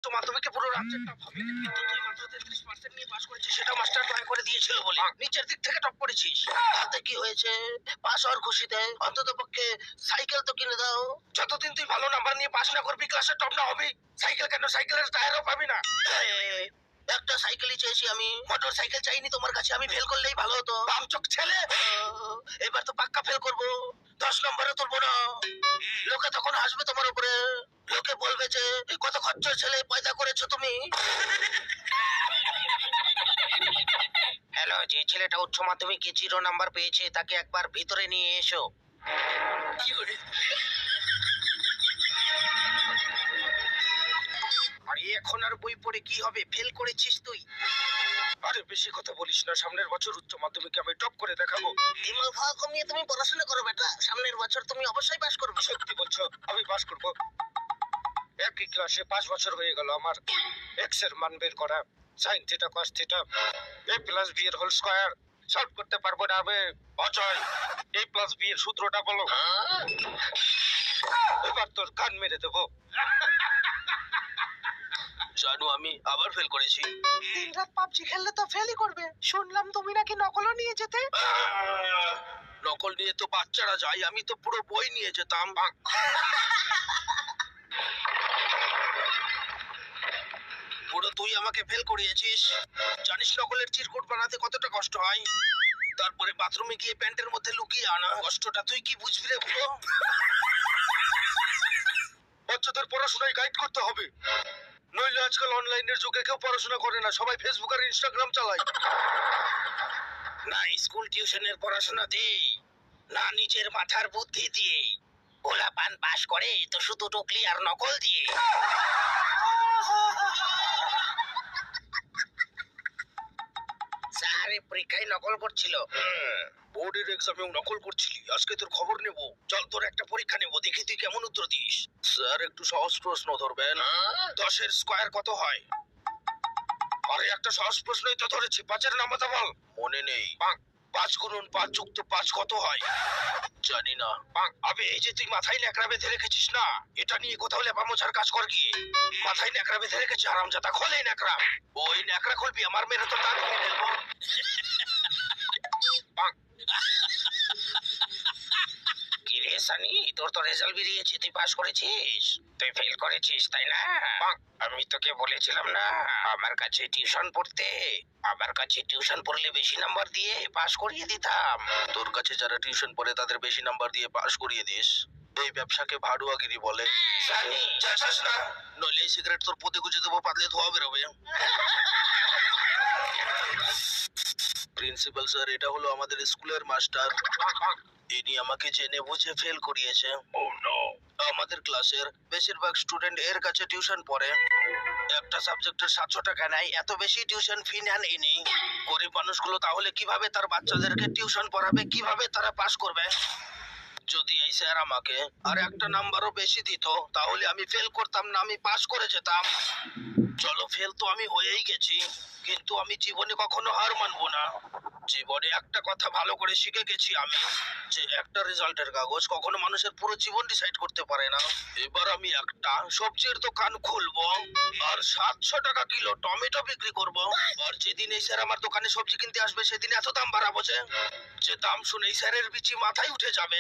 উচ্চ মাধ্যমিকে পুরো রাজ্যের টপ হবে, কিন্তু তুই মাত্র 33% নিয়ে পাস করেছিস, সেটা মাস্টার দয়া করে দিয়েছিল বলে নিচের দিক থেকে টপ করেছিস। তাতে কি হয়েছে? পাস হওয়ার খুশিতে অন্তত পক্ষে সাইকেল তো কিনে দাও। যতদিন তুই ভালো নাম্বার নিয়ে পাস না করবি, ক্লাসে টপ না হবি, সাইকেল কেন, সাইকেলের টায়ারও পাবি না। একটা সাইকেলই চেয়েছি আমি, মোটর সাইকেল চাইনি তোমার কাছে। আমি ফেল করলেই ভালো হতো। বামচোখ ছেলে, এবার তো পাক্কা ফেল করবো, 10 নম্বরে তুলবো না। লোকে তখন হাসবে তোমার উপরে, লোকে বলবে যে কত খচ্চর ছেলে পয়দা করেছো তুমি। হ্যালো, যে ছেলেটা উচ্চ মাধ্যমিকে 0 নাম্বার পেয়েছে তাকে একবার ভিতরে নিয়ে এসো। আরে এখন আর বই পড়ে কি হবে, ফেল করেছিস তুই। আরে বেশি কথা বলিস না, সামনের বছর উচ্চ মাধ্যমিকে আমি টপ করে দেখাবো। দিমাগ খাওয়া কমিয়ে তুমি পড়াশোনা করো বেটা, সামনের বছর তুমি অবশ্যই পাস করবে। সত্যি বলছো? আমি পাস করবো। একই ক্লাসে 5 বছর হয়ে গেল আমার। এক্স এর মান বের করা, sine theta cos theta, a plus b এর হোল স্কয়ার সলভ করতে পারবো না আমি। অজয়, a প্লাস b এর সূত্রটা বলো। এবার তোর কান মেরে দেবো। জানো আমি আবার ফেল করেছি। দিনরাত পাবজি খেললে তো ফেলই করবে। শুনলাম তুমি নাকি নকলও নিয়ে যেতে। নকল নিয়ে তো বাচ্চারা যায়, আমি তো পুরো বই নিয়ে যেতাম। পুরো তুই আমাকে ফেল করিয়েছিস। জানিস নকলের চিরকুট বানাতে কতটা কষ্ট হয়? তারপরে বাথরুমে গিয়ে প্যান্টের মধ্যে লুকিয়ে আনা, কষ্টটা তুই কি বুঝবি রে পুরো। বাচ্চাদের পড়াশোনায় গাইড করতে হবে, নইলে আজকাল অনলাইনের যুগে কেউ পড়াশোনা করে না, সবাই ফেসবুক আর ইনস্টাগ্রাম চালায়। না স্কুল টিউশনের পড়াশোনা দিয়ে, না নিজের মাথার বুদ্ধি দিয়ে। পোলাপান পাস করে তো শুধু টুকলি আর নকল দিয়ে। স্যার পরীক্ষায় নকল করছিল। বোর্ডের এক্সামেও নকল করছিলি, আজকে তোর খবর নেব। চল তোর একটা পরীক্ষা নেব, দেখি তুই কেমন উত্তর দিস। স্যার একটু সহজ প্রশ্ন ধরবেন। 10 এর স্কয়ার কত হয়? আরে একটা সহজ প্রশ্নই তো ধরেছি, 5 এর নামতা বল। মনে নেই। 5 গুণন 5 যুক্ত 5 কত হয়? জানি না। আবে এই যে তুই মাথায় ন্যাকড়া বেঁধে রেখেছিস না, এটা নিয়ে কোথাও লেপা মোছার কাজ কর গিয়ে। মাথায় ন্যাকড়া বেঁধে রেখেছি হারামজাদা, খোলে ন্যাকড়া। ওই ন্যাকড়া খুলবি, আমার মেরে তো দাঁত ভেঙে ফেলবো। কি রে সানি, তোর তো রেজাল্ট বেরিয়েছে, তুই পাস করেছিস, তুই ফেল করেছিস তাই না? আমি তোকে বলেছিলাম না আমার কাছে টিউশন পড়তে, আমার কাছে টিউশন পড়লে বেশি নাম্বার দিয়ে পাস করিয়ে দিতাম। তোর কাছে যারা টিউশন পড়ে তাদের বেশি নাম্বার দিয়ে পাস করিয়ে দিস, এই ব্যবসাকে ভাড়ুয়াগিরি বলে। সানি যাচ্ছিস না, নইলে এই সিগারেট তোর পোতে গুজে দেবো, পাতলে ধোয়া বেরোবে। প্রিন্সিপাল স্যার, এটা হলো আমাদের স্কুলের মাস্টার, ইনি আমাকে জেনে বুঝে ফেল করিয়েছে। আমাদের ক্লাসের বেশিরভাগ স্টুডেন্ট এর কাছে টিউশন পড়ে। একটা সাবজেক্টের 700 টাকা নেয়, এত বেশি টিউশন ফি নেন ইনি। গরিব মানুষগুলো তাহলে কিভাবে তার বাচ্চাদেরকে টিউশন পড়াবে, কিভাবে তারা পাস করবে? যদি এই স্যার আমাকে আর একটা নাম্বারও বেশি দিত, তাহলে আমি ফেল করতাম না, আমি পাস করে যেতাম। চলো ফেল তো আমি হয়েই গেছি, কিন্তু আমি জীবনে কখনো হার মানবো না। জীবনে একটা কথা ভালো করে শিখে গেছি আমি, যে একটা রেজাল্টের কাগজ কখনো মানুষের পুরো জীবন ডিসাইড করতে পারে না। এবার আমি একটা সবজির দোকান খুলবো, আর 700 টাকা কিলো টমেটো বিক্রি করব। আর যেদিন এই স্যার আমার দোকানে সবজি কিনতে আসবে, সেদিন এত দাম বাড়াবো যে দাম শুনে স্যারের বিচি মাথায় উঠে যাবে।